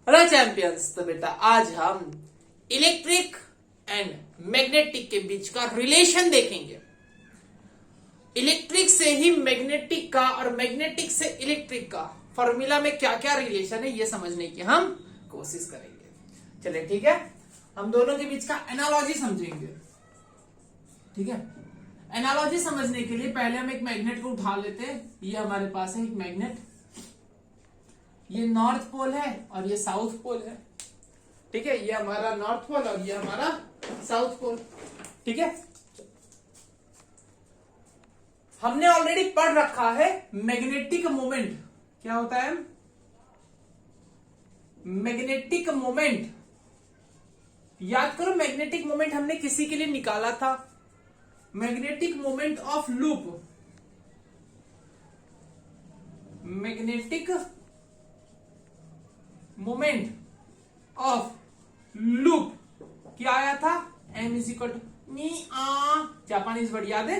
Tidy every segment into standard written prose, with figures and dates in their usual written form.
Hello champions. तो बेटा आज हम इलेक्ट्रिक एंड मैग्नेटिक के बीच का रिलेशन देखेंगे। इलेक्ट्रिक से ही मैग्नेटिक का और मैग्नेटिक से इलेक्ट्रिक का फॉर्मूला में क्या क्या रिलेशन है ये समझने की हम कोशिश करेंगे। चलिए ठीक है, हम दोनों के बीच का एनालॉजी समझेंगे। ठीक है, एनालॉजी समझने के लिए पहले हम एक मैग्नेट को उठा लेते हैं। ये हमारे पास है एक मैग्नेट, ये नॉर्थ पोल है और ये साउथ पोल है। ठीक है, ये हमारा नॉर्थ पोल और ये हमारा साउथ पोल। ठीक है, हमने ऑलरेडी पढ़ रखा है मैग्नेटिक मोमेंट क्या होता है। मैग्नेटिक मोमेंट याद करो, मैग्नेटिक मोमेंट हमने किसी के लिए निकाला था, magnetic moment of loop. Magnetic moment of loop क्या आया था, m इज इक्वल टू नी आ, जापानीज वर्ड याद है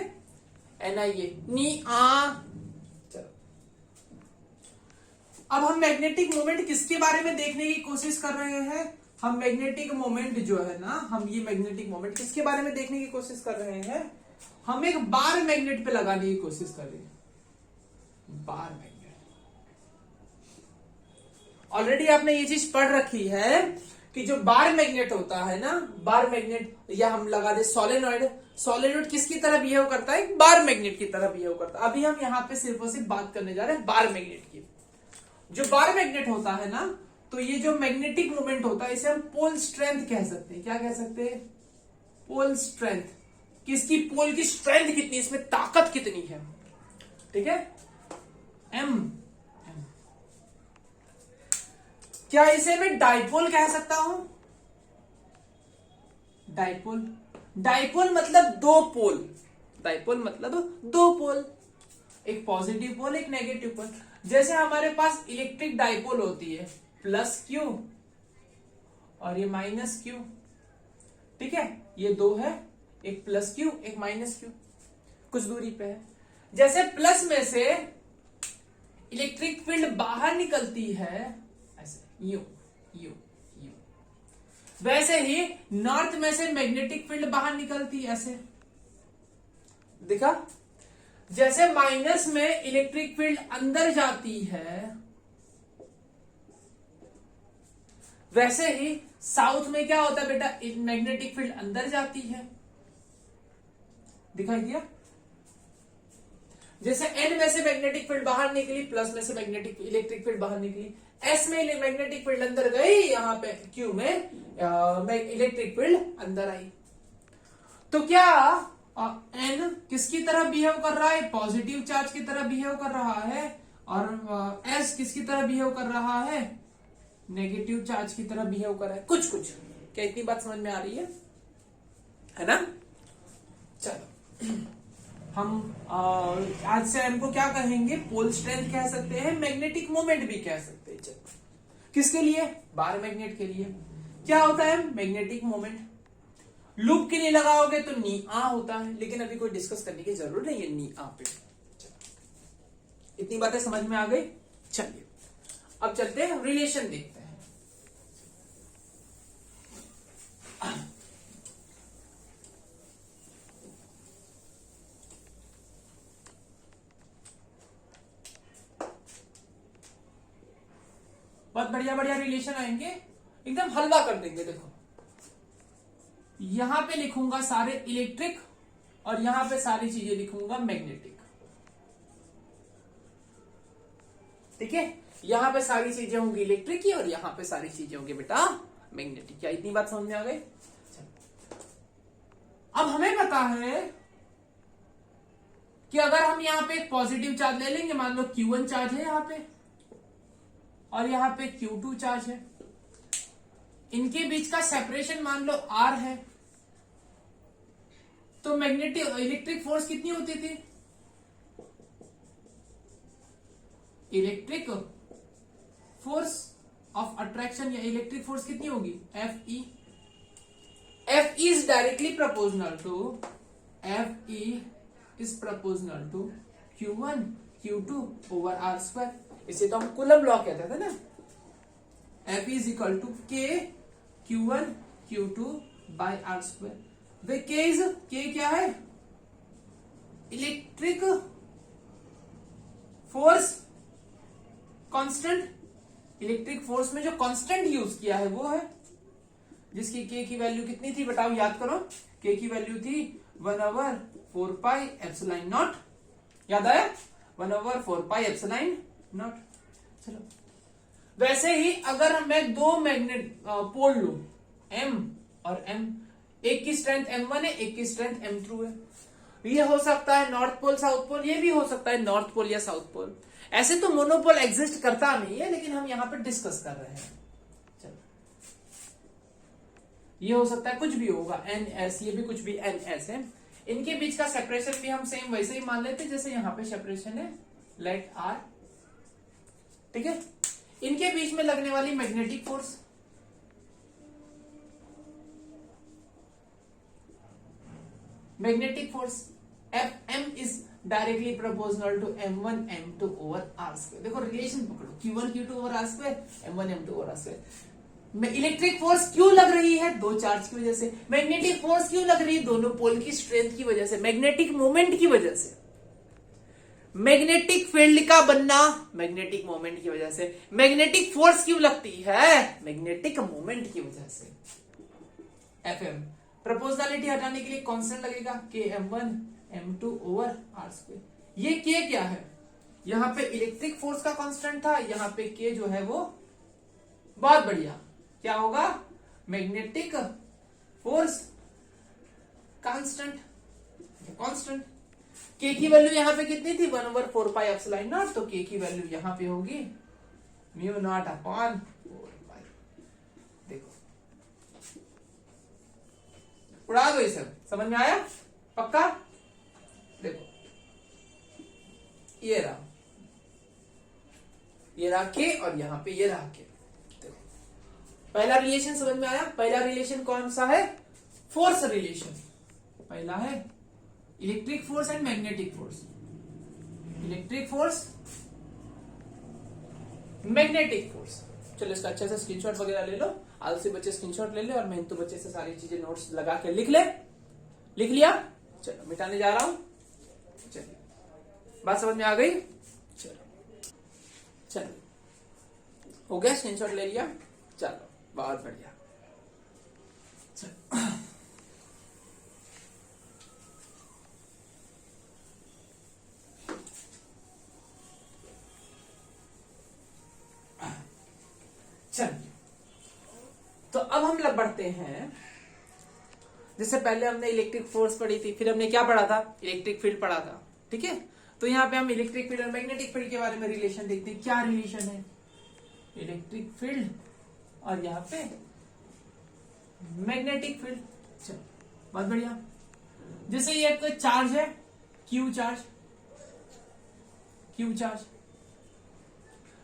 NIA नी आ। चलो अब हम मैग्नेटिक मोमेंट किसके बारे में देखने की कोशिश कर रहे हैं। हम मैग्नेटिक मोमेंट जो है ना, हम ये मैग्नेटिक मोमेंट किसके बारे में देखने की कोशिश कर रहे हैं। हम एक बार मैग्नेट पे लगाने की कोशिश कर रहे हैं। बार मैग्नेट ऑलरेडी आपने ये चीज पढ़ रखी है कि जो बार मैग्नेट होता है ना, बार मैग्नेट या हम लगा दे सोलेनॉइड। सोलेनॉइड किसकी तरह बिहेव करता है, बार मैग्नेट की तरह बिहेव करता है। अभी हम यहाँ पे सिर्फ और सिर्फ बात करने जा रहे हैं बार मैग्नेट की। जो बार मैग्नेट होता है ना, तो ये जो मैग्नेटिक मोमेंट होता है इसे हम पोल स्ट्रेंथ कह सकते हैं। क्या कह सकते हैं, पोल स्ट्रेंथ। किसकी, पोल की स्ट्रेंथ कितनी, इसमें ताकत कितनी है। ठीक है, एम। क्या इसे मैं डाइपोल कह सकता हूं, डाइपोल। डाइपोल मतलब दो पोल, डाइपोल मतलब दो पोल, एक पॉजिटिव पोल एक नेगेटिव पोल। जैसे हमारे पास इलेक्ट्रिक डाइपोल होती है प्लस क्यू और ये माइनस क्यू। ठीक है, ये दो है, एक प्लस क्यू एक माइनस क्यू, कुछ दूरी पे है। जैसे प्लस में से इलेक्ट्रिक फील्ड बाहर निकलती है ऐसे यू यू यू, वैसे ही नॉर्थ में से मैग्नेटिक फील्ड बाहर निकलती है ऐसे। देखा, जैसे माइनस में इलेक्ट्रिक फील्ड अंदर जाती है वैसे ही साउथ में क्या होता है बेटा, मैग्नेटिक फील्ड अंदर जाती है। दिखाई दिया, जैसे एन में से मैग्नेटिक फील्ड बाहर निकली, प्लस में से मैग्नेटिक इलेक्ट्रिक फील्ड बाहर निकली, एस में मैग्नेटिक फील्ड अंदर गई, यहां पे क्यू में इलेक्ट्रिक फील्ड अंदर आई। तो क्या एन किसकी तरह बिहेव कर रहा है, पॉजिटिव चार्ज की तरह बिहेव कर रहा है, और एस किसकी तरह बिहेव कर रहा है, नेगेटिव चार्ज की तरह बिहेव कर रहा है। कुछ कुछ क्या इतनी बात समझ में आ रही है ना। चलो हम आज से इनको क्या कहेंगे, पोल स्ट्रेंथ कह सकते हैं, मैग्नेटिक मोमेंट भी कह सकते हैं। चलो किसके लिए, बार मैग्नेट के लिए क्या होता है मैग्नेटिक मोमेंट। लूप के लिए लगाओगे तो नी आ होता है, लेकिन अभी कोई डिस्कस करने की जरूरत नहीं है नी आ पे। इतनी बातें समझ में आ गई। चलिए अब चलते हैं, रिलेशन देखते हैं। बहुत बढ़िया बढ़िया रिलेशन आएंगे, एकदम हलवा कर देंगे। देखो यहां पे लिखूंगा सारे इलेक्ट्रिक और यहां पे सारी चीजें लिखूंगा मैग्नेटिक। ठीक है, यहां पे सारी चीजें होंगी इलेक्ट्रिक की और यहां पे सारी चीजें होंगी बेटा मैग्नेटिक। क्या इतनी बात समझ में आ गई। अब हमें पता है कि अगर हम यहां पे एक पॉजिटिव चार्ज ले लेंगे, मान लो Q1 चार्ज है यहां पे और यहां पे Q2 चार्ज है, इनके बीच का सेपरेशन मान लो R है, तो मैग्नेटिक इलेक्ट्रिक फोर्स कितनी होती थी, इलेक्ट्रिक फोर्स ऑफ अट्रैक्शन या इलेक्ट्रिक फोर्स कितनी होगी, FE। FE is directly proportional to, FE is proportional to Q1 Q2 over R square. इसे तो हम कूलम लॉ कहते थे ना। F is equal to K Q1 Q2 by R square. वे K क्या है? Electric force constant. Electric force में जो कांस्टेंट यूज किया है वो है, जिसकी K की वैल्यू कितनी थी बताओ, याद करो। K की वैल्यू थी 1/4πε0। याद आया? 1/4πε0। चलो, वैसे ही अगर मैं दो मैग्नेट पोल लू M और M, एक की स्ट्रेंथ M1 है, एक की स्ट्रेंथ M2 है। ये हो सकता है नॉर्थ पोल साउथ पोल, ये भी हो सकता है नॉर्थ पोल या साउथ पोल। ऐसे तो मोनोपोल एग्जिस्ट करता नहीं है, लेकिन हम यहां पर डिस्कस कर रहे हैं। चलो, ये हो सकता है, कुछ भी होगा, NS, ये भी कुछ भी NS है। इनके बीच का सेपरेशन भी हम सेम वैसे ही मान लेते जैसे यहां पे सेपरेशन है, लेट R। ठीक है, इनके बीच में लगने वाली magnetic force, magnetic force FM is directly proportional to M1 M2 over R square. देखो रिलेशन पकड़ो, Q1 Q2 over R square, M1 M2 over R square. Electric force क्यों लग रही है? दो चार्ज की वजह से। मैग्नेटिक फोर्स क्यों लग रही है? दोनों पोल की स्ट्रेंथ की वजह से, मैग्नेटिक मोमेंट की वजह से। मैग्नेटिक फील्ड का बनना मैग्नेटिक मोमेंट की वजह से। मैग्नेटिक फोर्स क्यों लगती है? मैग्नेटिक मोमेंट की वजह से। FM प्रोपोर्शनलिटी हटाने के लिए कांस्टेंट लगेगा, K M1 M2 over R square. ये K क्या है? यहां पे इलेक्ट्रिक फोर्स का कांस्टेंट था, यहां पे K जो है वो बहुत बढ़िया क्या होगा? Magnetic force constant. Constant K की वैल्यू यहां पे कितनी थी? 1/4πε0। तो K की वैल्यू यहां पे होगी μ0/4π। देखो, उड़ा दो ये सब। समझ में आया? पक्का? देखो, ये रहा K और यहां पे ये रहा K। देखो, पहला रिलेशन समझ में आया? पहला रिलेशन कौन सा है? Force relation. पहला है electric force and magnetic force. Electric force, magnetic force. चलो, इसका अच्छे से स्क्रीनशॉट वगैरह ले लो। आलसी बच्चे स्क्रीनशॉट ले ले और मेहनतू बच्चे से सारी चीजें नोट्स लगा के लिख ले। लिख लिया? चलो, मिटाने जा रहा हूं। चलिए, बात समझ में आ गई? चलो, हो गया? स्क्रीनशॉट ले लिया? चलो, बहुत बढ़िया। चलो, चलिए, तो अब हम लोग बढ़ते हैं। जैसे पहले हमने इलेक्ट्रिक फोर्स पढ़ी थी, फिर हमने क्या पढ़ा था? इलेक्ट्रिक फील्ड पढ़ा था। ठीक है, तो यहाँ पे हम इलेक्ट्रिक फील्ड और मैग्नेटिक फील्ड के बारे में रिलेशन देखते हैं। क्या रिलेशन है? इलेक्ट्रिक फील्ड और यहाँ पे मैग्नेटिक फील्ड। चलो, बहुत बढ़िया। जैसे ये एक चार्ज है, Q चार्ज।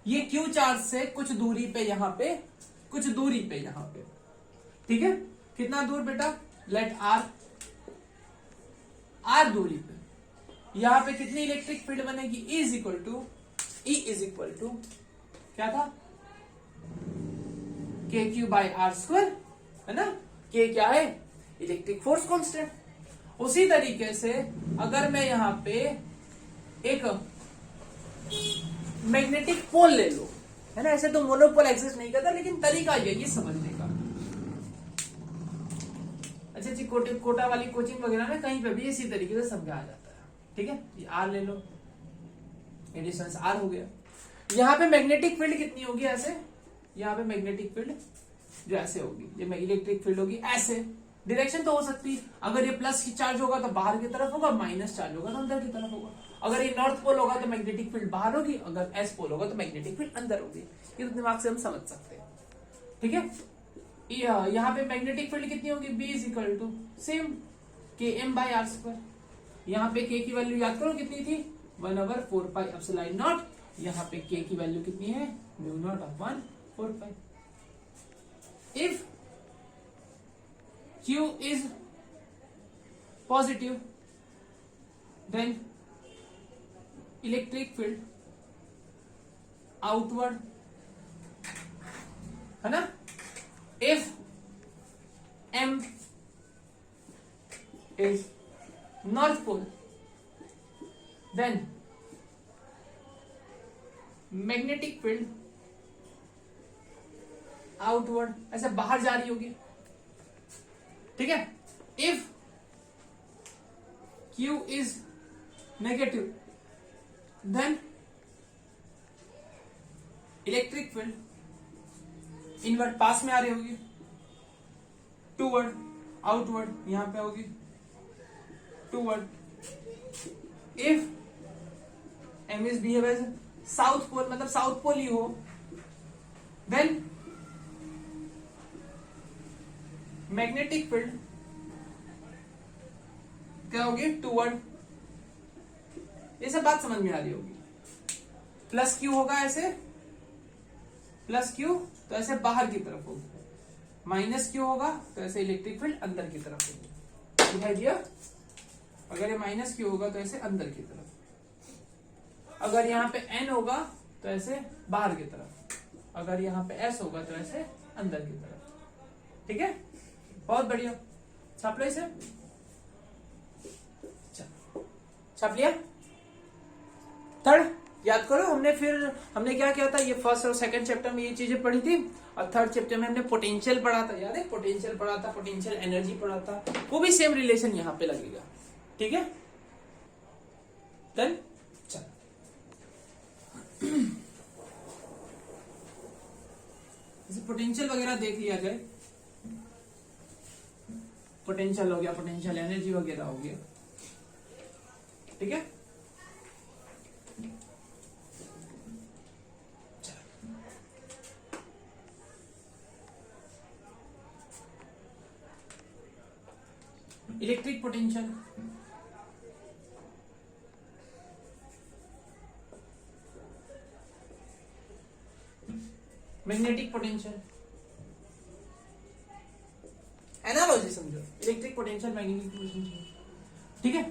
ये Q चार्ज से कुछ दूरी पे यहाँ पे, ठीक है, कितना दूर बेटा? लेट R दूरी पे यहां पे कितनी इलेक्ट्रिक फील्ड बनेगी? E इज इक्वल टू क्या था? KQ बाय R स्क्वायर, है ना? K क्या है? Electric force constant. उसी तरीके से अगर मैं यहां पे एक मैग्नेटिक पोल ले लो, है ना? ऐसे तो मोनोपोल एग्जिस्ट नहीं करता, लेकिन तरीका यही समझने का। अच्छी कोटा वाली कोचिंग वगैरह में कहीं पे भी इसी तरीके से समझाया जाता है। ठीक है, ये R ले लो, ये डिस्टेंस R हो गया। यहाँ पे मैग्नेटिक फील्ड कितनी होगी? ऐसे, यहाँ पे मैग्नेटिक फील्ड जो ऐसे होगी, ये इलेक्ट्रिक फील्ड होगी ऐसे। डायरेक्शन तो हो सकती है, अगर ये प्लस की चार्ज होगा तो बाहर की तरफ होगा, माइनस चार्ज होगा तो अंदर की तरफ होगा। अगर ये नॉर्थ पोल होगा तो मैग्नेटिक फील्ड बाहर होगी, अगर एस पोल होगा तो मैग्नेटिक फील्ड अंदर होगी। ये तो दिमाग से हम समझ सकते हैं। ठीक है, यहाँ पे मैग्नेटिक फील्ड कितनी होगी? B is equal to same KM by R square. यहाँ पे K की वैल्यू याद करो कितनी थी? 1/4πε0। यहाँ पे K की वैल्यू कितनी है? μ0/4π। If Q is positive, then electric field outward है ना। If M is North Pole, then magnetic field outward, ऐसे बाहर जा रही होगी, ठीक है। If Q is negative, then electric field inward पास में आ रही होगी, टूवर्ड आउटवर्ड, यहां पे होगी toward. If M is behave as south pole, मतलब साउथ पोल ही हो, देन मैग्नेटिक फील्ड क्या होगी, टूवर्ड। ये सब बात समझ में आ रही होगी। प्लस क्यू होगा ऐसे, प्लस क्यू तो ऐसे बाहर की तरफ होगी, माइनस क्यू होगा तो ऐसे इलेक्ट्रिक फील्ड अंदर की तरफ होगी, दिखाई दिया। अगर ये माइनस क्यू होगा तो ऐसे अंदर की तरफ, अगर यहाँ पे एन होगा तो ऐसे बाहर की तरफ, अगर यहाँ पे एस होगा तो ऐसे अंदर की तरफ, ठीक है। बहुत बढ़िया, छाप लो इसे, छाप लिया। थर्ड याद करो, हमने क्या किया था, ये फर्स्ट और सेकंड चैप्टर में ये चीजें पढ़ी थी, और थर्ड चैप्टर में हमने पोटेंशियल पढ़ा था, याद है, पोटेंशियल पढ़ा था, पोटेंशियल एनर्जी पढ़ा था, वो भी सेम रिलेशन यहां पे लगेगा, ठीक है। देन चल जैसे पोटेंशियल वगैरह देख लिया जाए, पोटेंशियल हो गया, पोटेंशियल एनर्जी वगैरह हो गया, ठीक है। Electric potential, magnetic potential, analogy समझो, इलेक्ट्रिक पोटेंशियल, मैग्नेटिक पोटेंशियल, ठीक है।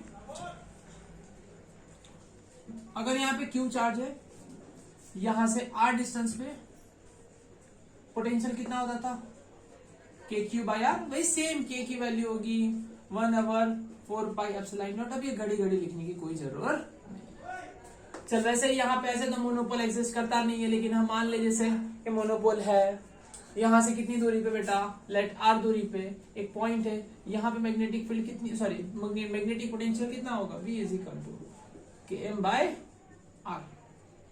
अगर यहां पे क्यू चार्ज है, यहां से आर डिस्टेंस पे पोटेंशियल कितना होता था, के क्यू बाई आर, वही सेम के की वैल्यू होगी 1/4πε0। अब ये घड़ी घड़ी लिखने की कोई जरूरत नहीं। चल वैसे यहाँ पे ऐसे तो मोनोपोल एग्जिस्ट करता नहीं है, लेकिन हम मान ले जैसे कि मोनोपोल है, यहां से कितनी दूरी पे बेटा, लेट आर दूरी पे एक पॉइंट है, यहाँ पे मैग्नेटिक फील्ड कितनी, सॉरी मैग्नेटिक पोटेंशियल कितना होगा, V is equal to KM by R,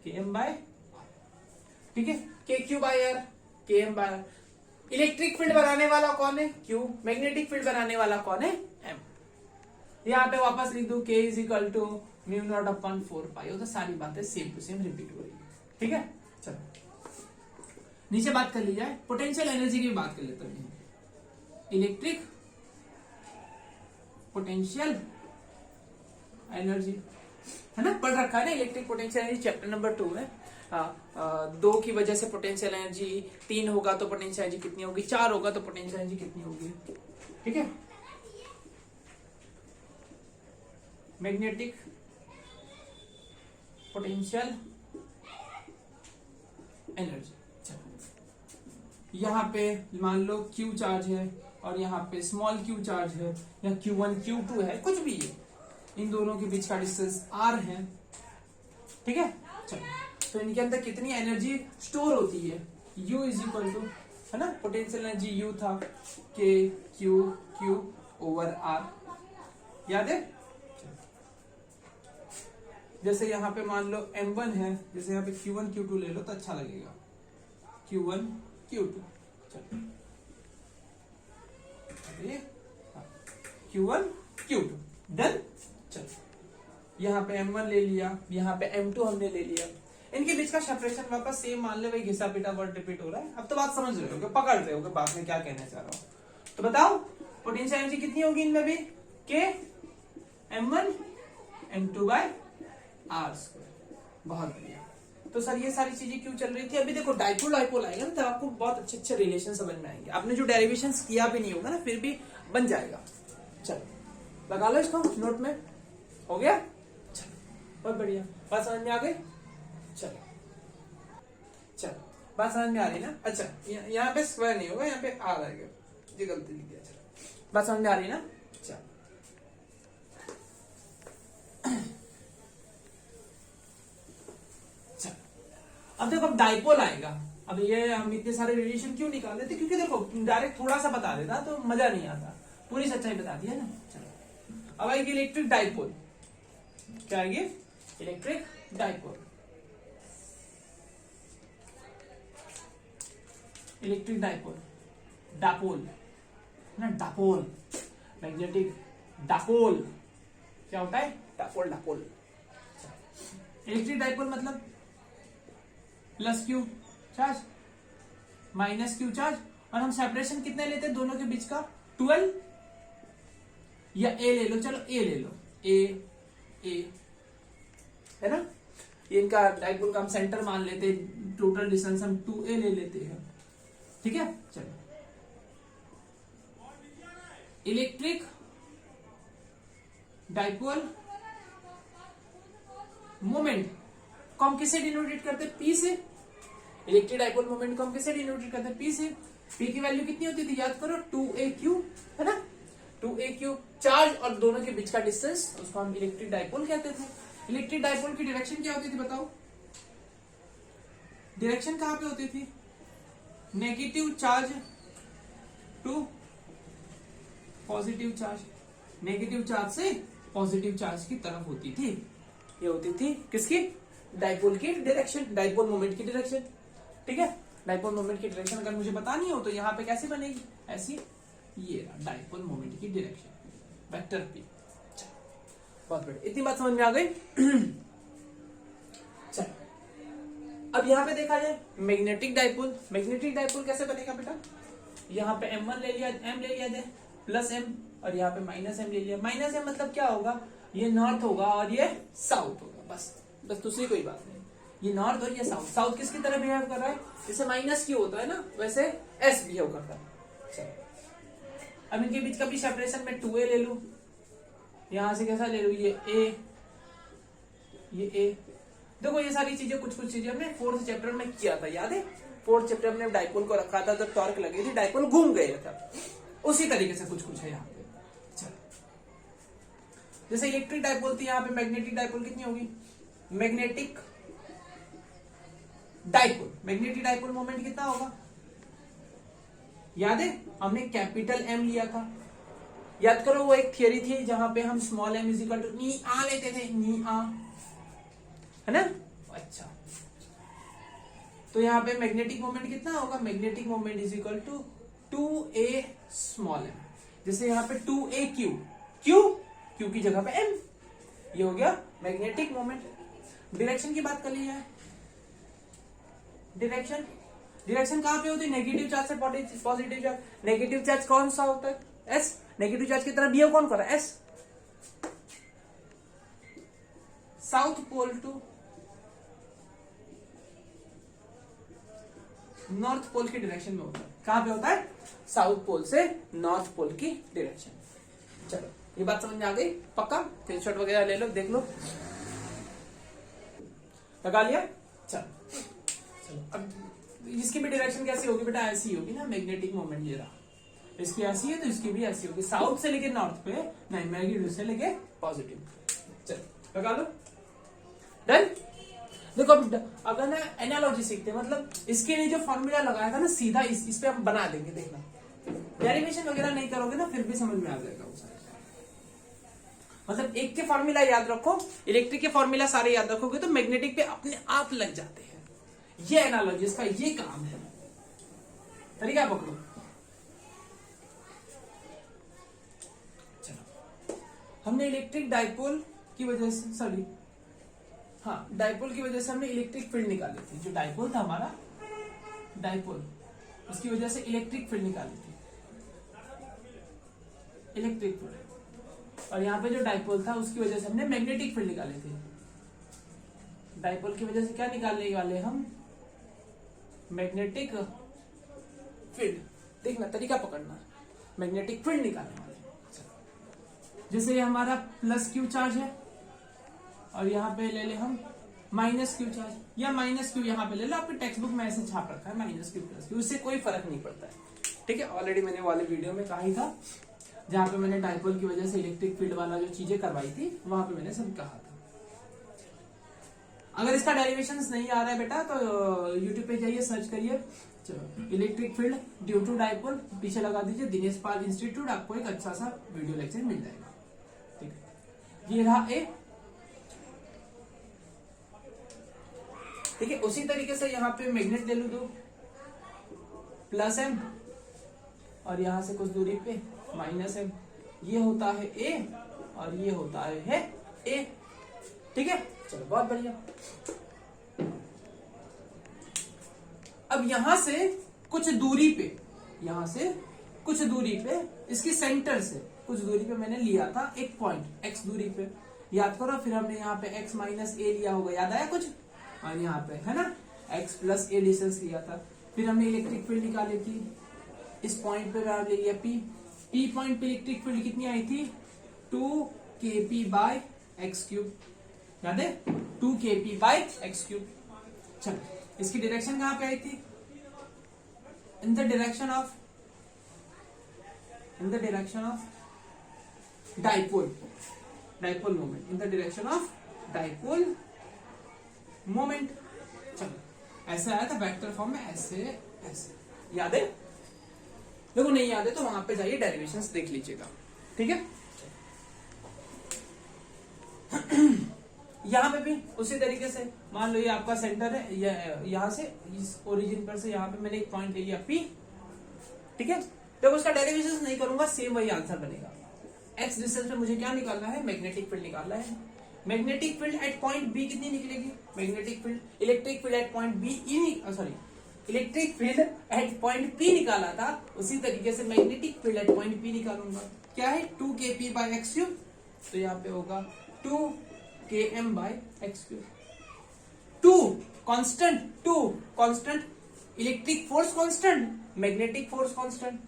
KM by, ठीक है, KQ by R, KM by R. Electric field बनाने वाला कौन है, Q, मैग्नेटिक फील्ड बनाने वाला कौन है, M। यहाँ पे वापस लिख दू K इज इक्वल टू μ0/4π, तो सारी बातें सेम टू सेम रिपीट हो रही है, ठीक है। चलो नीचे बात कर ली जाए, पोटेंशियल एनर्जी की बात कर लेते हैं। इलेक्ट्रिक पोटेंशियल एनर्जी है ना, पढ़ रखा है ना, electric potential energy chapter number 2 में। 2 की वजह से पोटेंशियल एनर्जी, 3 होगा तो पोटेंशियल एनर्जी कितनी होगी, 4 होगा तो पोटेंशियल एनर्जी कितनी होगी, ठीक है। मैग्नेटिक पोटेंशियल एनर्जी, यहां पे मान लो Q चार्ज है और यहाँ पे स्मॉल q चार्ज है, या Q1 Q2 है, कुछ भी है, इन दोनों के बीच का डिस्टेंस r है, ठीक है। चलो तो इनके अंदर कितनी एनर्जी स्टोर होती है, U इज इक्वल टू, है ना, पोटेंशियल एनर्जी U था K Q ओवर R, याद है। जैसे यहाँ पे मान लो M1 है, जैसे यहाँ पे Q1 Q2 ले लो तो अच्छा लगेगा, Q1 Q2, चलो Q1 Q2 डन। चलो यहाँ पे M1 ले लिया, यहाँ पे M2 हमने ले लिया, इनके बीच का सेपरेशन वापस सेम मान ले, भाई घिसा पिटा वर्ड रिपीट हो रहा है। अब तो बात समझ रहे हो, पकड़ रहे हो बात में क्या कहना चाह रहा हूं। तो बताओ पोटेंशियल एनर्जी कितनी होगी इनमें भी, के M1 M2 bye R square. बहुत बढ़िया। तो सर ये सारी चीजें क्यों चल रही थी, अभी देखो डाइपोल डाइपोल आएगा ना तो आपको बहुत अच्छे अच्छे रिलेशन समझ में आएंगे। आपने जो डेरिवेशन किया भी नहीं होगा ना, फिर भी बन जाएगा। चलो लगा लो इसको नोट में, हो गया। चलो बहुत बढ़िया, बात समझ में आ गई। चलो चलो बात समझ में आ रही है ना? अच्छा, यहाँ पे स्क्वायर नहीं होगा, यहाँ पे आर आएगा, ये गलती लिख दिया। चलो बात समझ में आ रही है ना? अच्छा, अब देखो अब डाइपोल आएगा। अब ये हम इतने सारे रेडिएशन क्यों निकाल देते, क्योंकि देखो डायरेक्ट थोड़ा सा बता देता तो मजा नहीं आता, पूरी सच्चाई बता दी है ना। चलो अब आएगी इलेक्ट्रिक डाइपोल। क्या आएगी? Electric dipole. Electric dipole, dipole ना, डापोल, मैग्नेटिक डापोल। क्या होता है? Dipole, dipole. इलेक्ट्रिक डाइपोल मतलब plus Q charge minus Q charge, और हम सेपरेशन कितने लेते हैं दोनों के बीच का? 12, या ए ले लो, चलो ए ले लो, ए है ना, ये इनका डाइपोल का हम सेंटर मान लेते हैं, टोटल डिस्टेंस हम 2a ले लेते हैं, ठीक है। चलो इलेक्ट्रिक डाइपोल मोमेंट को हम किसे डिनोटेट करते हैं? पी से। इलेक्ट्रिक डाइपोल मोमेंट को हम किसे डिनोटेट करते हैं? पी से। पी की वैल्यू कितनी होती थी? याद करो, 2aq है ना, 2aq चार्ज और दोनों के बीच का डिस्टेंस, उसको हम इलेक्ट्रिक डाइपोल कहते थे। इलेक्ट्रिक डाइपोल की डायरेक्शन क्या होती थी बताओ? डायरेक्शन कहां पे होती थी? Negative charge to positive charge, negative charge से पॉजिटिव चार्ज की तरफ होती थी। ये होती थी किसकी? डाइपोल की डायरेक्शन, डाइपोल मोमेंट की डायरेक्शन, ठीक है। डाइपोल मोमेंट की डायरेक्शन अगर मुझे बतानी हो तो यहाँ पे कैसे बनेगी? ऐसी, ये डाइपोल मोमेंट की डायरेक्शन, वेक्टर पी। बहुत बढ़िया, इतनी बात समझ में आ गई। चलो अब यहाँ पे देखा जाए मैग्नेटिक डाइपोल। मैग्नेटिक डाइपोल कैसे बनेगा बेटा? यहाँ पे M1 ले लिया, M ले लिया जाए, प्लस M, और यहाँ पे माइनस M ले लिया। माइनस M मतलब क्या होगा? ये नॉर्थ होगा और ये साउथ होगा, बस दूसरी कोई बात नहीं। ये नॉर्थ और ये साउथ। साउथ किसकी तरह बिहेव कर रहा है? जैसे माइनस क्यू होता है ना, वैसे S बिहेव करता है। चलो अब इनके बीच का भी सेपरेशन में 2a ले लू, यहां से कैसा ले लू? ये A, ये A। देखो ये सारी चीजें, कुछ चीजें हमने 4th चैप्टर में किया था, याद है? 4th चैप्टर में डाइपोल को रखा था, जब टॉर्क लगी थी डाइपोल घूम गया था, उसी तरीके से कुछ है यहाँ पे। जैसे इलेक्ट्रिक डाइपोल थी, यहाँ पे मैग्नेटिक डाइपोल कितनी होगी? मैग्नेटिक डाइपोल मोमेंट कितना होगा? याद है हमने कैपिटल M लिया था, याद करो। वो एक थियरी थी जहां पे हम स्मॉल m इजिकल टू नी आ लेते थे, नी आ, है ना? अच्छा, तो यहाँ पे मैग्नेटिक मोमेंट कितना होगा? Magnetic moment is equal to 2a small m। जैसे यहाँ पे 2aq, क्यू की जगह पे M, ये हो गया मैग्नेटिक मोमेंट। डायरेक्शन की बात कर ली जाए, डायरेक्शन कहां पे होती है? नेगेटिव चार्ज से पॉजिटिव चार्ज। नेगेटिव चार्ज कौन सा होता है? S। नेगेटिव चार्ज की तरफ बिहेव कौन कर रहा है? S। South pole to north pole की डायरेक्शन में होता है। कहां पे होता है? साउथ पोल से नॉर्थ पोल की डायरेक्शन। चलो ये बात समझ में आ गई? पक्का? स्क्रीनशॉट वगैरह ले लो, देख लो, लगा लिया? चलो अब इसकी भी डायरेक्शन कैसी होगी बेटा? ऐसी होगी ना, मैग्नेटिक मोमेंट ये रहा, इसकी ऐसी है तो इसकी भी ऐसी होगी, साउथ से लेके नॉर्थ पे, नहीं नेगेटिव से लेके पॉजिटिव। चलो लगा लो, डन। देखो अगर ना एनालॉजी सीखते हैं, मतलब इसके लिए जो फॉर्मूला लगाया था ना, सीधा इस पे हम बना देंगे, देखना। डेरिवेशन वगैरह नहीं करोगे ना, फिर भी समझ में आ जाएगा वो सारा। मतलब एक के फॉर्मूला याद रखो, इलेक्ट्रिक के फॉर्मूला सारे याद रखोगे तो मैग्नेटिक पे अपने आप लग जाते हैं। ये एनालॉजी, इसका ये काम है। तरीका पकड़ो। चलो हमने इलेक्ट्रिक डाइपोल की वजह से, सॉरी हाँ, डाइपोल की वजह से हमने इलेक्ट्रिक फील्ड निकाली थी। जो डाइपोल था हमारा, डाइपोल, उसकी वजह से इलेक्ट्रिक फील्ड निकाली थी, इलेक्ट्रिक फील्ड। और यहाँ पे जो डाइपोल था उसकी वजह से हमने मैग्नेटिक फील्ड निकाली थी। डाइपोल की वजह से क्या निकालने वाले हम? Magnetic field. देखना तरीका पकड़ना, मैग्नेटिक फील्ड निकालने वाले। जैसे ये हमारा प्लस क्यू चार्ज है और यहाँ पे ले ले हम माइनस क्यू चार्ज या माइनस क्यू यहाँ पे ले लो, आपके टेक्स्ट बुक में ऐसे छाप रखा है माइनस क्यू प्लस क्यू, उससे कोई फर्क नहीं पड़ता है। ठीक है, ऑलरेडी मैंने वाले वीडियो में कहा ही था, जहां पे मैंने डाइपोल की वजह से इलेक्ट्रिक फील्ड वाला जो चीजें करवाई थी वहां पे मैंने सब कहा था। अगर इसका डेरिवेशंस नहीं आ रहा है बेटा तो यूट्यूब पे जाइए, सर्च करिए electric field due to dipole, पीछे लगा दीजिए दिनेश पाल इंस्टीट्यूट, आपको एक अच्छा सा वीडियो लेक्चर मिल जाएगा। ठीक है, ये रहा ए। ठीक है, उसी तरीके से यहाँ पे मैग्नेट ले लू दो, प्लस एम और यहां से कुछ दूरी पे माइनस एम, ये होता है ए और ये होता है ए। ठीक है, चलो बहुत बढ़िया। अब यहां से कुछ दूरी पे, यहां से कुछ दूरी पे, इसकी सेंटर से कुछ दूरी पे मैंने लिया था एक पॉइंट एक्स दूरी पे, याद करो। फिर हमने यहाँ पे एक्स माइनस ए लिया होगा, याद आया कुछ, और यहाँ पे है ना एक्स प्लस ए डिस्टेंस लिया था। फिर हमने इलेक्ट्रिक फील्ड निकाली थी, इस पॉइंट पे मैंने ले लिया पी, पी पॉइंट पे इलेक्ट्रिक फील्ड कितनी आई थी 2kp/x³, याद है 2kp/x³। चलो, इसकी डायरेक्शन कहां पे आई थी, in the direction of dipole moment, in the direction of dipole moment. चलो, ऐसे आया था वेक्टर फॉर्म में, ऐसे ऐसे, याद है? देखो नहीं याद है तो वहां पे जाइए डेरिवेशंस देख लीजिएगा। ठीक है, यहाँ पे भी उसी तरीके से मान लो ये आपका सेंटर है, यहाँ से इस ओरिजिन पर से यहाँ पे मैंने एक पॉइंट ले लिया पी। ठीक है, तो उसका डेरिवेशंस नहीं करूंगा, सेम वही आंसर बनेगा। एक्स डिस्टेंस में मुझे क्या निकालना है, मैग्नेटिक फील्ड निकालना है। Magnetic field at point B कितनी निकलेगी, magnetic field, electric field at point B, electric field at point P निकाला था, उसी तरीके से magnetic field at point P निकालूंगा। क्या है 2kp/x³, तो यहाँ पे होगा 2km/x³। 2 constant, electric force constant, magnetic force constant,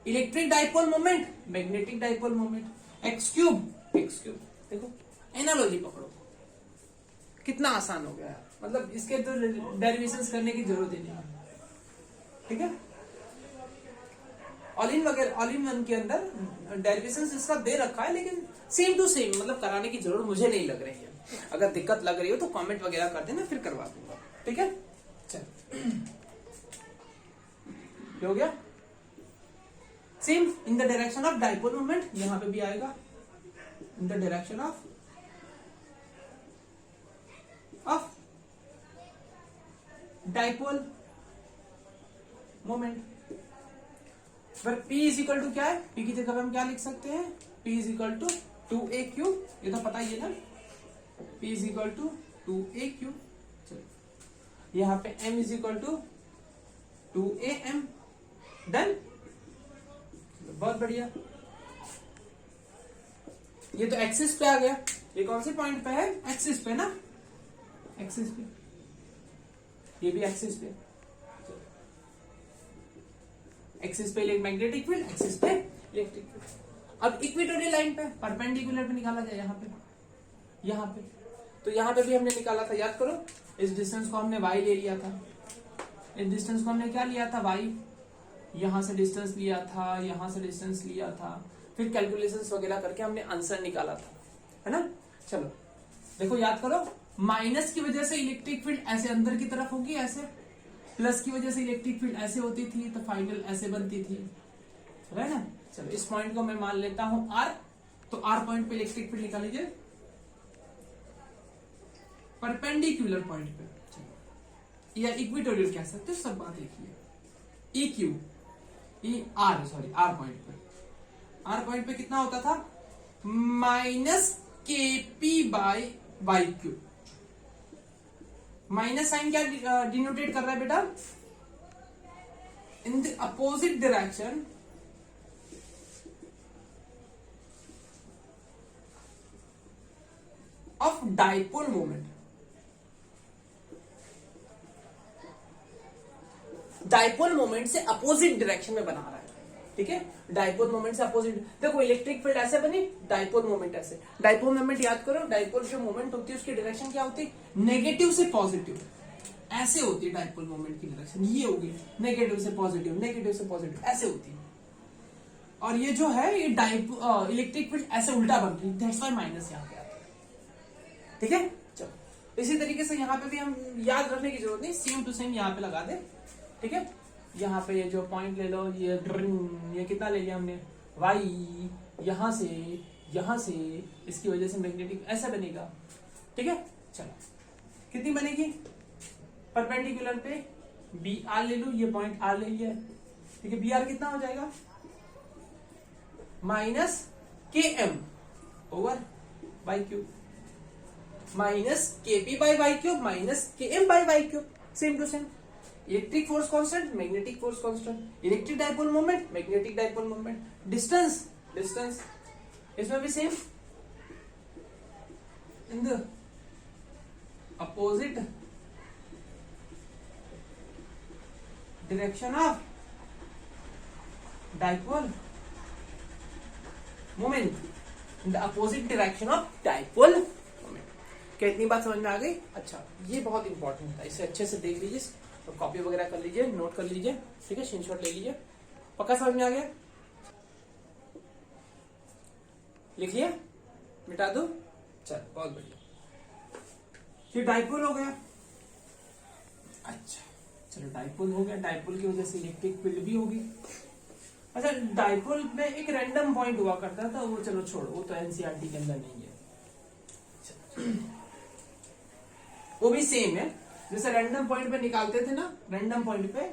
electric dipole moment, magnetic dipole moment, x³। देखो एनालॉजी पकड़ो, कितना आसान हो गया है, मतलब इसके तो डेरिवेशंस करने की जरूरत ही नहीं है। ठीक है, ऑल इन वन के अंदर डेरिवेशंस इसका दे रखा है, लेकिन सेम टू सेम, मतलब कराने की जरूरत मुझे नहीं लग रही है। अगर दिक्कत लग रही हो तो कमेंट वगैरह कर देना, फिर करवा दूंगा। ठीक है, चल हो गया। Same in the direction of dipole moment, यहां पे भी आएगा in the direction of dipole moment. पर P इज इक्वल टू क्या है, P की जगह हम क्या लिख सकते हैं, P is equal to 2a³, ये तो पता ही है ना, P is equal to 2a³। चलो, यहाँ पे M is equal to 2am। Done, बहुत बढ़िया। ये तो एक्सिस पे आ गया, ये कौन से पॉइंट पे है, एक्सिस पे ना, एक्सिस पे, ये भी एक्सिस पे, एक्सिस पे मैग्नेटिक फील्ड, एक्सिस पे इलेक्ट्रिक फील्ड। अब इक्वेटोरियल लाइन पे परपेंडिकुलर पे निकाला जाए, यहाँ पे तो यहाँ पे भी हमने निकाला था, याद करो। इस डिस्टेंस को हमने y ले लिया था, इस डिस्टेंस को हमने क्या लिया था, y, यहां से डिस्टेंस लिया था, यहां से डिस्टेंस लिया था, फिर कैलकुलेशंस वगैरह करके हमने आंसर निकाला था, है ना। चलो देखो, याद करो, माइनस की वजह से इलेक्ट्रिक फील्ड ऐसे अंदर की तरफ होगी, ऐसे, प्लस की वजह से इलेक्ट्रिक फील्ड ऐसे होती थी, तो फाइनल ऐसे बनती थी, है ना। चलो, इस पॉइंट को मैं मान लेता हूं R, तो R पॉइंट पे इलेक्ट्रिक फील्ड निकाल लीजिए, परपेंडिकुलर पॉइंट पे, या इक्वेटोरियल कह सकते हो, सब बात एक ही है। R पॉइंट पे, R पॉइंट पे कितना होता था, -kp/y³। माइनस साइन क्या डिनोटेट कर रहा है बेटा, इन the opposite direction of dipole moment. Dipole moment से अपोजिट डायरेक्शन में बना रहा है, ठीक है, डाइपोल मोमेंट से अपोजिट। देखो इलेक्ट्रिक फील्ड ऐसे बनी, डाइपोल मोमेंट ऐसे। डाइपोल मोमेंट याद करो, डाइपोल जो मोमेंट होती है उसकी डायरेक्शन क्या होती है, नेगेटिव से पॉजिटिव, ऐसे होती है डाइपोल मोमेंट की डायरेक्शन। ये होगी नेगेटिव से पॉजिटिव, नेगेटिव से पॉजिटिव, ऐसे होती है। और ये जो है ये इलेक्ट्रिक फील्ड ऐसे उल्टा बन रही है, दैट्स व्हाई माइनस यहाँ पे आता है। ठीक है, चलो इसी तरीके से यहाँ पे भी हम याद रखने की जरूरत नहीं, सेम टू सेम यहाँ पे लगा दे। ठीक है, यहाँ पे ये जो पॉइंट ले लो, ये कितना ले लिया हमने, वाई, यहाँ से इसकी वजह से मैग्नेटिक ऐसा बनेगा। ठीक है, चलो कितनी बनेगी, परपेंडिकुलर पे बी आर ले लो, ये पॉइंट आर ले लिया। ठीक है, बी आर कितना हो जाएगा, minus K M over Y cube, minus K P by Y cube, minus K M by Y cube, same to same. Electric force constant, magnetic force constant, electric dipole moment, magnetic dipole moment, distance इसमें भी same, in the opposite direction of dipole moment, in the opposite direction of dipole moment. क्या इतनी बात समझ में आ गई? अच्छा, ये बहुत इंपॉर्टेंट था, इसे अच्छे से देख लीजिए, तो कॉपी वगैरह कर लीजिए, नोट कर लीजिए। ठीक है, स्क्रीनशॉट ले लीजिए। पक्का समझ में आ गया? लिख लिया, मिटा दो, चल बहुत बढ़िया। फिर डाइपोल हो गया। अच्छा चलो, डाइपोल हो गया, डाइपोल की वजह से इलेक्ट्रिक फील्ड भी होगी। अच्छा, डाइपोल में एक रैंडम पॉइंट हुआ करता था, वो चलो छोड़ो, वो तो एनसीईआरटी के अंदर नहीं है। वो भी सेम है, जैसे रैंडम पॉइंट पे निकालते थे ना, रैंडम पॉइंट पे,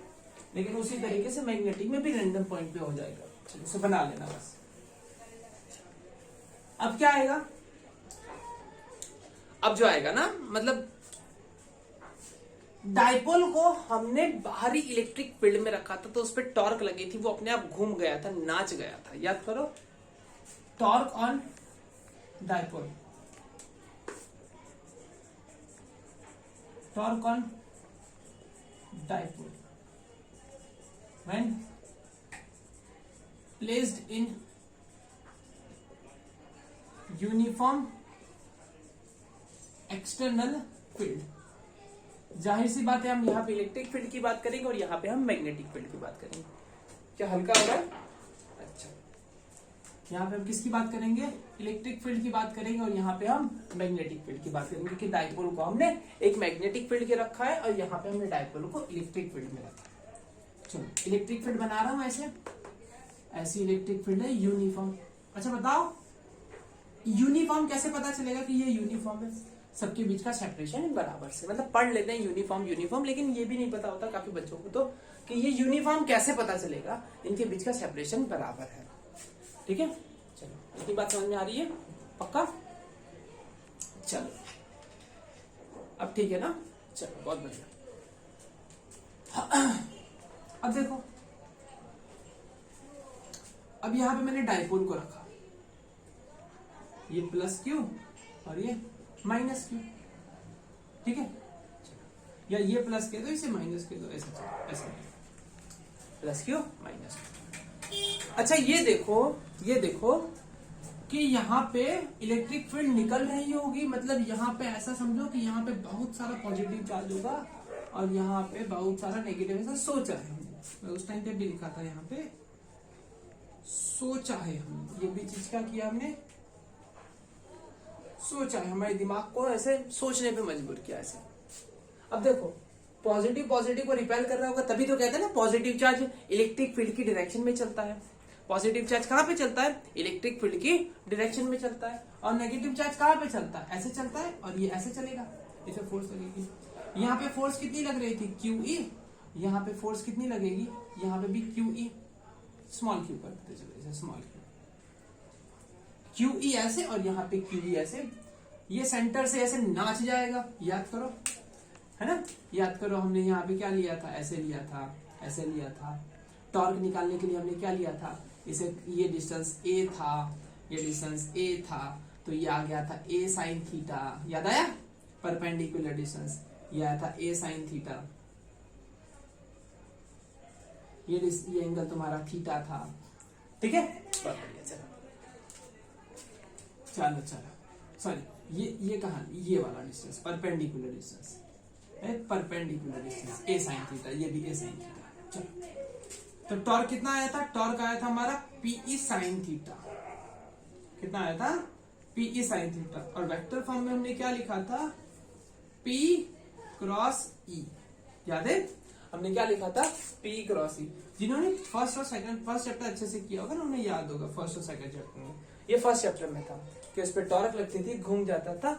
लेकिन उसी तरीके से मैग्नेटिक में भी रैंडम पॉइंट पे हो जाएगा। चलो इसे बना लेना बस। अब क्या आएगा, अब जो आएगा ना, मतलब डाइपोल को हमने बाहरी इलेक्ट्रिक फील्ड में रखा था, तो उस पर टॉर्क लगी थी, वो अपने आप घूम गया था, नाच गया था। याद करो, torque on dipole, torque on dipole when placed in uniform external field। जाहिर सी बात है, हम यहाँ पे इलेक्ट्रिक फील्ड की बात करेंगे और यहाँ पे हम मैग्नेटिक फील्ड की बात करेंगे। क्या हल्का हो रहा है? अच्छा, यहाँ पे हम किसकी बात करेंगे, इलेक्ट्रिक फील्ड की बात करेंगे, और यहाँ पे हम मैग्नेटिक फील्ड की बात करेंगे कि डाइपोल को हमने एक मैग्नेटिक फील्ड के रखा है और यहाँ पे हमने डाइपोल को इलेक्ट्रिक फील्ड में रखा है। चलो इलेक्ट्रिक फील्ड बना रहा हूं, ऐसे इलेक्ट्रिक फील्ड है यूनिफॉर्म। अच्छा बताओ, यूनिफॉर्म कैसे पता चलेगा कि ये यूनिफॉर्म है? सबके बीच का सेपरेशन बराबर से, मतलब पढ़ लेते हैं यूनिफॉर्म, लेकिन ये भी नहीं पता होता काफी बच्चों को तो, कि ये यूनिफॉर्म कैसे पता चलेगा, इनके बीच का सेपरेशन बराबर है। ठीक है, चलो इतनी बात समझ में आ रही है? पक्का? चलो अब ठीक है ना, चलो बहुत बढ़िया। अब देखो, अब यहां पे मैंने डाइपोल को रखा, ये प्लस क्यू और ये माइनस क्यू। ठीक है, या ये प्लस कह दो, इसे माइनस कह दो, ऐसा प्लस क्यू माइनस क्यू। अच्छा ये देखो कि यहाँ पे इलेक्ट्रिक फील्ड निकल रही होगी, मतलब यहाँ पे ऐसा समझो कि यहाँ पे बहुत सारा पॉजिटिव चार्ज होगा और यहाँ पे बहुत सारा नेगेटिव, ऐसा सोचा है हमने, उस टाइम पे भी लिखा था, यहाँ पे सोचा है हमने, ये भी चीज क्या किया हमने, सोचा है, हमारे दिमाग को ऐसे सोचने पे मजबूर किया ऐसे। अब देखो, पॉजिटिव को रिपेल कर रहा होगा, तभी तो कहते हैं ना पॉजिटिव चार्ज इलेक्ट्रिक फील्ड की डायरेक्शन में चलता है। पॉजिटिव चार्ज कहाँ पे चलता है? इलेक्ट्रिक फील्ड की डायरेक्शन में चलता है। और नेगेटिव चार्ज कहाँ पे चलता है? ऐसे चलता है, और ये ऐसे चलेगा, इसे फोर्स लगेगी। यहाँ पे फोर्स कितनी लग रही थी? QE। यहाँ पे फोर्स कितनी लगेगी? यहाँ पे भी QE, स्मॉल क्यू करते चलो, स्मॉल QE ऐसे, और यहाँ पे QE ऐसे, ये सेंटर से ऐसे नाच जाएगा। याद करो, है ना, याद करो, हमने यहाँ पे क्या लिया था, ऐसे लिया था, ऐसे लिया था। टॉर्क निकालने के लिए हमने क्या लिया था, इसे, ये डिस्टेंस A था, ये डिस्टेंस A था, तो ये आ गया था A sin थीटा। याद आया? परपेंडिकुलर डिस्टेंस, ये आया था A sin थीटा, ये एंगल तुम्हारा थीटा था, ठीक है, बहुत बढ़िया। चलो चलो सॉरी, ये कहा, ये वाला डिस्टेंस परपेंडिकुलर डिस्टेंस है, परपेंडिकुलर डिस्टेंस ए साइन थीटा, ये भी ए साइन थीटा। चलो, तो टॉर्क कितना आया था? टॉर्क आया था हमारा पीई साइन थीटा। कितना आया था? PE sine theta. और वेक्टर फॉर्म में हमने क्या लिखा था? P cross E. याद है हमने क्या लिखा था? P cross E. जिन्होंने फर्स्ट और सेकंड, फर्स्ट चैप्टर अच्छे से किया होगा ना, उन्हें याद होगा फर्स्ट और सेकंड चैप्टर में। ये फर्स्ट चैप्टर में था कि उस पर टॉर्क लगती थी, घूम जाता था,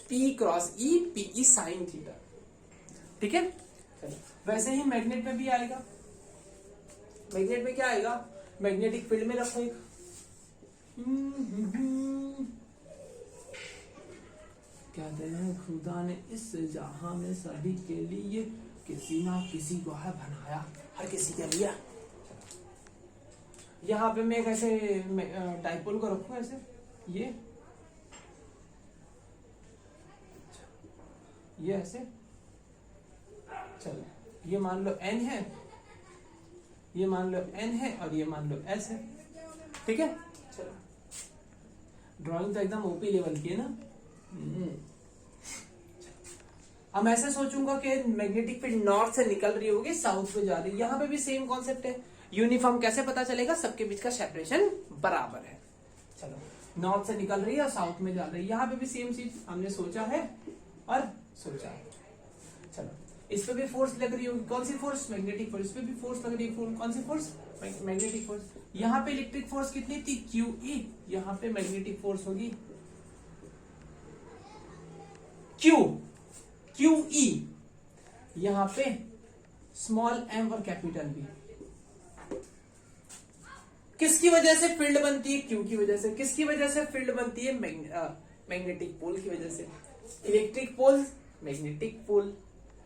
पी क्रॉस ई, पीई साइन थीटा। ठीक है, चलो वैसे ही मैग्नेट में भी आएगा। मैग्नेट में क्या आएगा? मैग्नेटिक फील्ड में रखो एक, कहते हैं खुदा ने इस जहां में सभी के लिए किसी ना किसी को है बनाया, हर किसी के लिए। यहाँ पे मैं कैसे डाइपोल को रखूं ऐसे, ये ऐसे। चलो ये मान लो n है, ये मान लो n है, और ये मान लो s है। ठीक है, चलो ड्राइंग तो एकदम ओपी लेवल की है ना। हम ऐसे सोचूंगा कि मैग्नेटिक फील्ड नॉर्थ से निकल रही होगी, साउथ में जा रही है। यहाँ पे भी सेम कॉन्सेप्ट है। यूनिफॉर्म कैसे पता चलेगा? सबके बीच का सेपरेशन बराबर है। चलो, नॉर्थ से निकल रही है और साउथ में जा रही है, यहाँ पे भी सेम चीज हमने सोचा है और सोचा है। चलो, इस पे भी फोर्स लग रही होगी। कौन सी फोर्स? Magnetic force. इस पे भी फोर्स लग रही है। कौन सी फोर्स? Magnetic force. यहाँ पे इलेक्ट्रिक फोर्स कितनी थी? QE। यहाँ पे मैग्नेटिक फोर्स होगी QE। यहाँ पे स्मॉल m और कैपिटल B। किसकी वजह से फील्ड बनती है? Q की वजह से। किसकी वजह से फील्ड बनती है? मैग्नेटिक पोल की वजह से। इलेक्ट्रिक पोल, मैग्नेटिक पोल,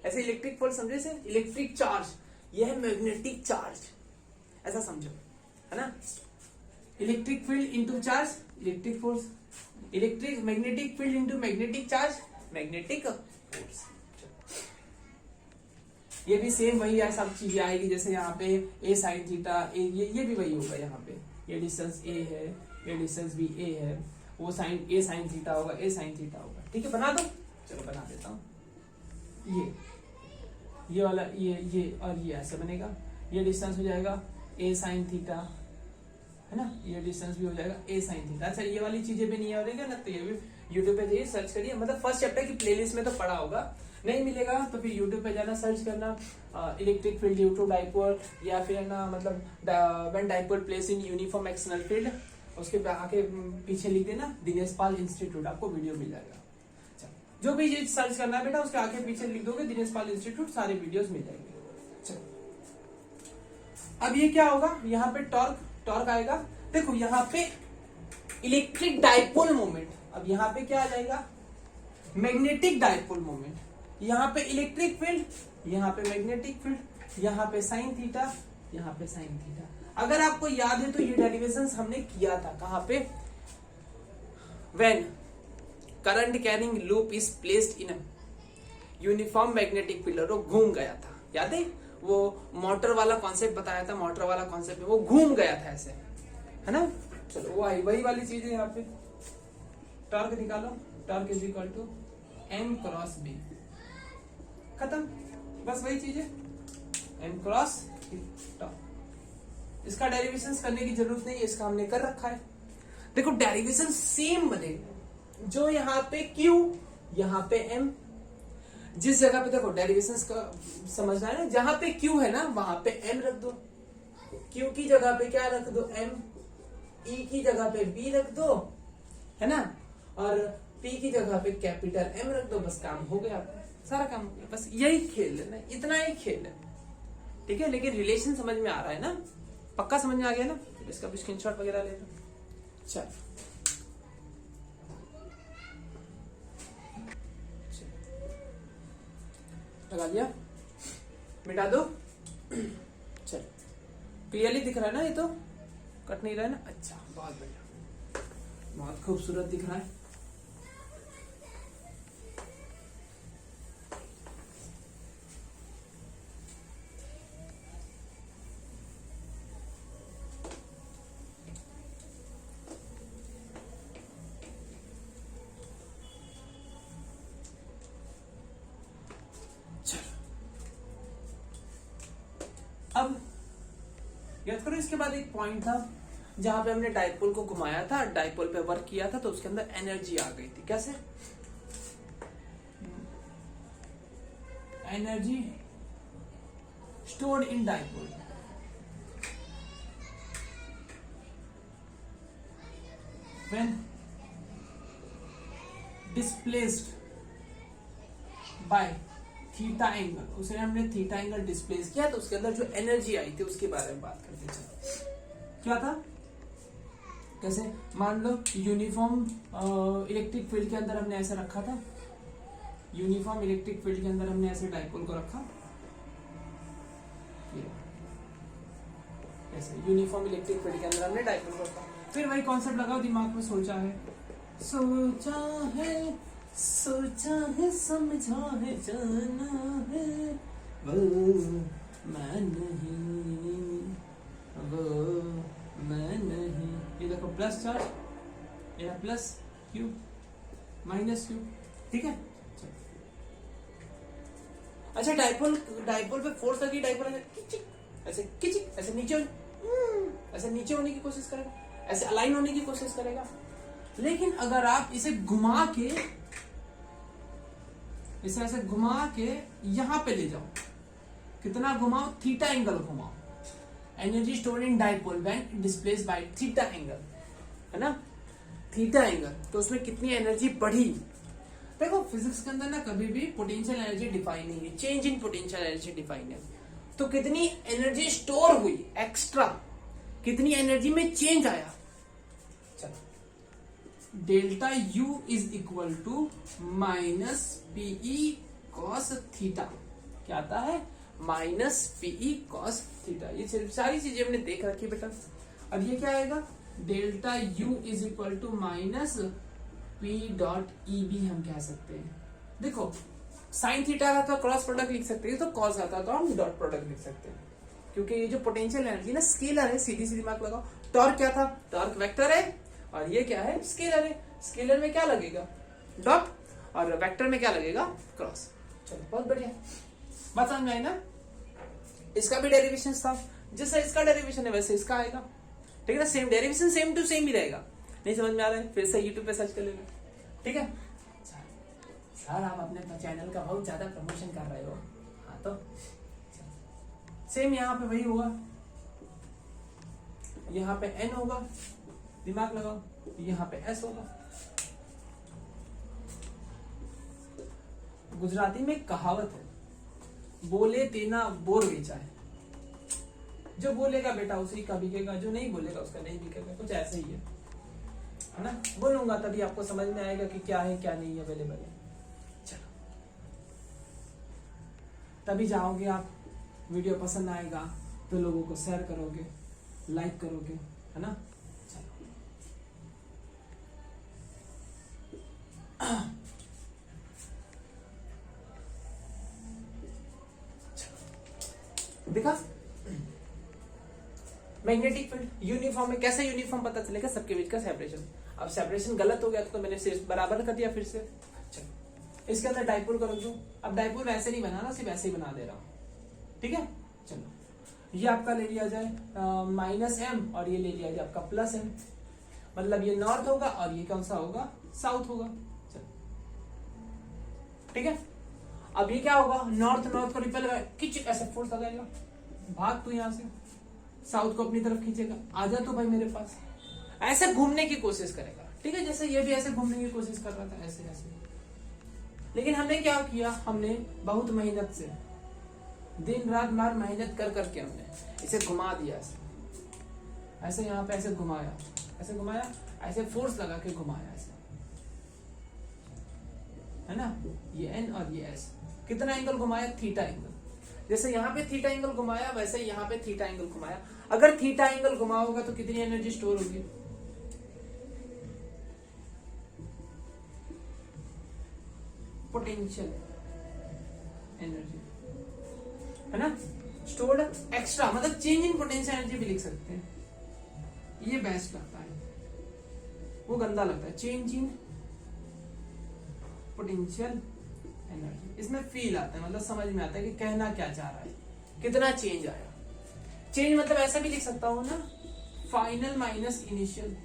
ऐसे इलेक्ट्रिक पोल समझे से इलेक्ट्रिक चार्ज, यह है मैग्नेटिक चार्ज, ऐसा समझो, है ना। Electric field into charge, electric force. Electric magnetic field into magnetic charge, magnetic force. ये भी सेम वही है, सब चीजें आएगी। जैसे यहाँ पे ए साइन थीटा, ये भी वही होगा। यहाँ पे ये डिस्टेंस ए है, ये डिस्टेंस भी ए है, वो साइन ए साइन थीटा होगा, ए साइन थीटा होगा। ठीक है, बना दो। चलो बना देता हूँ। ये वाला, ये और ये ऐसे बनेगा। ये डिस्टेंस हो जाएगा ए साइन थीटा, है ना। ये डिस्टेंस भी हो जाएगा ए साइन थीटा। अच्छा, ये वाली चीजें भी नहीं हो रही ना, तो ये भी यूट्यूब पे जाइए, सर्च करिए। मतलब फर्स्ट चैप्टर की प्लेलिस्ट में तो पढ़ा होगा, नहीं मिलेगा तो फिर यूट्यूब पे जाना, सर्च करना electric field due to dipole, या फिर ना मतलब when dipole place in uniform external field, उसके आके पीछे लिख देना दिनेश पाल इंस्टीट्यूट, आपको वीडियो मिल जाएगा। जो भी ये सर्च करना है बेटा, उसके आगे पीछे लिख दोगे दिनेश पाल इंस्टीट्यूट, सारे वीडियोस मिल जाएंगे। चलो, अब ये क्या होगा? यहाँ पे टॉर्क आएगा। देखो यहाँ पे इलेक्ट्रिक डाइपोल मोमेंट, अब यहाँ पे क्या आ जाएगा? Magnetic dipole moment. यहाँ पे इलेक्ट्रिक फील्ड, यहाँ पे मैग्नेटिक फील्ड, यहाँ पे साइन थीटा, यहाँ पे साइन थीटा। अगर आपको याद है तो ये डेरिवेशंस हमने किया था कहाँ पे? When current carrying loop is placed in a uniform magnetic field, वो घूम गया था। याद है? वो मोटर वाला कॉन्सेप्ट बताया था, मोटर वाला कॉन्सेप्ट, वो घूम गया था ऐसे, है ना। चलो, वो वही वाली चीज है। यहाँ पे टॉर्क निकालो, torque is equal to m cross b, खत्म। बस वही चीज है, m क्रॉस टॉर्क। इसका डेरिवेशन करने की जरूरत नहीं है, इसका हमने कर रखा है। देखो डेरिवेशन सेम बनेगा, जो यहाँ पे Q, यहाँ पे M। जिस जगह पे देखो डेरिवेशन का समझना है ना, जहां पे Q है ना वहां पे M रख दो, Q की जगह पे क्या रख दो? M। E की जगह पे B रख दो, है ना, और P की जगह पे कैपिटल M रख दो। बस काम हो गया, सारा काम हो गया। बस यही खेल है, इतना ही खेल है। ठीक है, लेकिन रिलेशन समझ में आ रहा है ना? पक्का समझ में आ गया ना? तो इसका भी स्क्रीनशॉट वगैरह ले लो। चल, लगा लिया, मिटा दो। चल, क्लियरली दिख रहा है ना? ये तो कट नहीं रहा है ना? अच्छा, बहुत बढ़िया, बहुत खूबसूरत दिख रहा है। याद करो इसके बाद एक पॉइंट था जहां पे हमने डाइपोल को घुमाया था, डाइपोल पे वर्क किया था, तो उसके अंदर एनर्जी आ गई थी। कैसे? Energy stored in dipole when displaced by theta angle, उसे हमने थीटा एंगल डिस्प्लेस किया तो उसके अंदर जो एनर्जी आई थी उसके बारे में बात करते चलो। क्या था? कैसे? मान लो यूनिफॉर्म इलेक्ट्रिक फील्ड के अंदर हमने ऐसे रखा था, यूनिफॉर्म इलेक्ट्रिक फील्ड के अंदर हमने ऐसे डाइपोल को रखा, ऐसे यूनिफॉर्म इलेक्ट्रिक फील्ड के अंदर हमने डाइपोल को रखा। फिर वही कॉन्सेप्ट लगाओ, दिमाग में सोचा है, सोचा है समझा है जाना है, वो मैं नहीं, वो मैं नहीं। ये देखो प्लस चार्ज, ये प्लस क्यू माइनस क्यू, ठीक है। अच्छा डाइपोल पे फोर्स लगी, डाइपोल ऐसे किचिक ऐसे नीचे होने की कोशिश करेगा, ऐसे अलाइन होने की कोशिश करेगा। लेकिन अगर आप इसे घुमा के, इसे ऐसे घुमा के यहां पे ले जाओ, कितना घुमाओ? थीटा एंगल घुमाओ। Energy stored in dipole when displaced by theta angle, है ना, थीटा एंगल, तो उसमें कितनी एनर्जी बढ़ी। देखो फिजिक्स के अंदर ना कभी भी पोटेंशियल एनर्जी डिफाइन नहीं है, change in potential energy define है। तो कितनी एनर्जी स्टोर हुई एक्स्ट्रा, कितनी एनर्जी में चेंज आया। चलो delta U is equal to minus PE cos theta. क्या आता है? Minus PE cos theta. ये सारी चीजें हमने देख रखी बेटा। अब ये क्या आएगा? Delta U is equal to minus P dot E भी हम कह सकते हैं। देखो साइन थीटा का क्रॉस प्रोडक्ट लिख सकते हैं, तो कॉस आता तो हम डॉट प्रोडक्ट लिख सकते हैं, क्योंकि ये जो पोटेंशियल एनर्जी ना स्केलर है, सीधी सीधी दिमाग लगाओ। टॉर्क क्या था? टॉर्क वेक्टर है, और ये क्या है? स्केलर है। स्केलर में क्या लगेगा? डॉट, और वेक्टर में क्या लगेगा? क्रॉस। चलो बहुत बढ़िया, बात समझ में आई ना। इसका भी डेरिवेशन था, जैसा इसका डेरिवेशन है वैसे इसका आएगा, ठीक है ना। Same derivation, same to same ही रहेगा। नहीं समझ में आ रहा है? फिर से यूट्यूब पे सर्च कर लेना, ठीक है। सर आप अपने चैनल का बहुत ज्यादा प्रमोशन कर रहे हो। हाँ तो सेम यहाँ पे वही होगा, यहाँ पे n होगा, दिमाग लगाओ, यहाँ पे s होगा। गुजराती में कहावत है, बोले तेना बोर बेचा है। जो बोलेगा बेटा उसी का बिकेगा, जो नहीं बोलेगा उसका नहीं बिकेगा, कुछ ऐसे ही है ना। बोलूंगा तभी आपको समझ में आएगा कि क्या है क्या नहीं अवेलेबल है। चलो तभी जाओगे आप, वीडियो पसंद आएगा तो लोगों को शेयर करोगे, लाइक करोगे, है ना। चलो देखा मैग्नेटिक फील्ड यूनिफॉर्म में कैसे यूनिफॉर्म पता चलेगा? सबके बीच का सेपरेशन। अब सेपरेशन गलत हो गया तो मैंने सिर्फ बराबर कर दिया फिर से। चलो इसके अंदर डाइपोल को रख दो। अब डाइपोल वैसे नहीं बनाना, सिर्फ ऐसे ही बना दे रहा हूं, ठीक है। चलो ये आपका ले लिया जाए माइनस एम, और ये ले लिया जाए आपका प्लस एम, मतलब ये नॉर्थ होगा और ये कौन सा होगा? साउथ होगा। चलो ठीक है। अब ये क्या होगा? नॉर्थ नॉर्थ को रिपेल किच ऐसे फोर्स लगाएगा, भाग तू यहां से, साउथ को अपनी तरफ खींचेगा, आजा तो भाई मेरे पास, ऐसे घूमने की कोशिश करेगा, ठीक है। जैसे ये भी ऐसे घूमने की कोशिश कर रहा था, ऐसे ऐसे। लेकिन हमने क्या किया? हमने बहुत मेहनत से, दिन रात मार मेहनत कर करके हमने इसे घुमा दिया, ऐसे ऐसे यहाँ पे ऐसे घुमाया, ऐसे घुमाया, ऐसे फोर्स लगा के घुमाया, ऐसे, है ना। ये एन और ये एस, कितना एंगल घुमाया? Theta angle. जैसे यहाँ पे थीटा एंगल घुमाया वैसे यहाँ पे थीटा एंगल घुमाया। अगर थीटा एंगल घुमाओगा तो कितनी एनर्जी स्टोर होगी? पोटेंशियल एनर्जी, है ना, स्टोर्ड एक्स्ट्रा, मतलब चेंज इन पोटेंशियल एनर्जी भी लिख सकते हैं। ये बेस्ट लगता है, वो गंदा लगता है। चेंज इन पोटेंशियल एनर्जी, इसमें फील आता है, मतलब समझ में आता है कि कहना क्या चाह रहा है, कितना चेंज आया। चेंज मतलब ऐसा भी लिख सकता हूँ ना, फाइनल माइनस इनिशियल,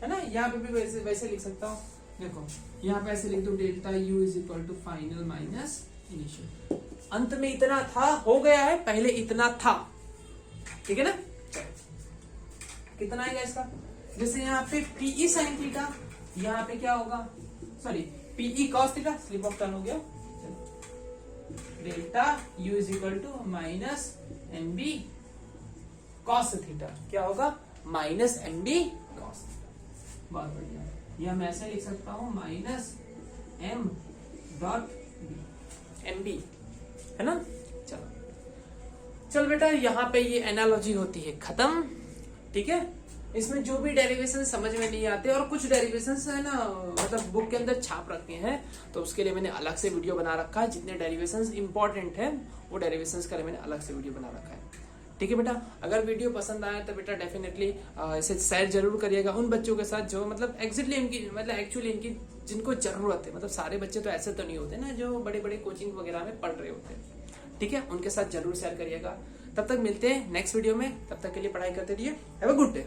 है ना, यहाँ पे भी वैसे लिख सकता हूँ। देखो यहाँ पे ऐसे लिख दो delta U is equal to final minus initial. अंत में इतना था, हो गया है, पहले इतना था, ठीक है ना। कितना आएगा इसका, जैसे यहाँ पे पीई साइन थीटा, यहाँ पे क्या होगा, sorry PE cos theta, slip of turn हो गया, delta U is equal to minus M B cos theta, क्या होगा, minus M B cos theta. बहुत बढ़िया, यह मैं ऐसे लिख सकता हूं minus M dot B, M B, है ना। चल बेटा, यहाँ पे ये एनालॉजी होती है खत्म, ठीक है। इसमें जो भी डेरिवेशन समझ में नहीं आते, और कुछ डेरिवेशन है ना मतलब बुक के अंदर छाप रखे हैं, तो उसके लिए मैंने अलग से वीडियो बना रखा है। जितने डेरिवेशन इंपॉर्टेंट है वो डेरिवेशन का मैंने अलग से वीडियो बना रखा है, ठीक है बेटा। अगर वीडियो पसंद आए तो बेटा डेफिनेटली इसे शेयर जरूर करिएगा उन बच्चों के साथ जो मतलब एग्जैक्टली इनकी मतलब एक्चुअली इनकी जिनको जरूरत है। मतलब सारे बच्चे तो ऐसे तो नहीं होते ना जो बड़े बड़े कोचिंग वगैरह में पढ़ रहे होते हैं, ठीक है। उनके साथ जरूर शेयर करिएगा। तब तक मिलते हैं नेक्स्ट वीडियो में, तब तक के लिए पढ़ाई करते रहिए। Have a good day.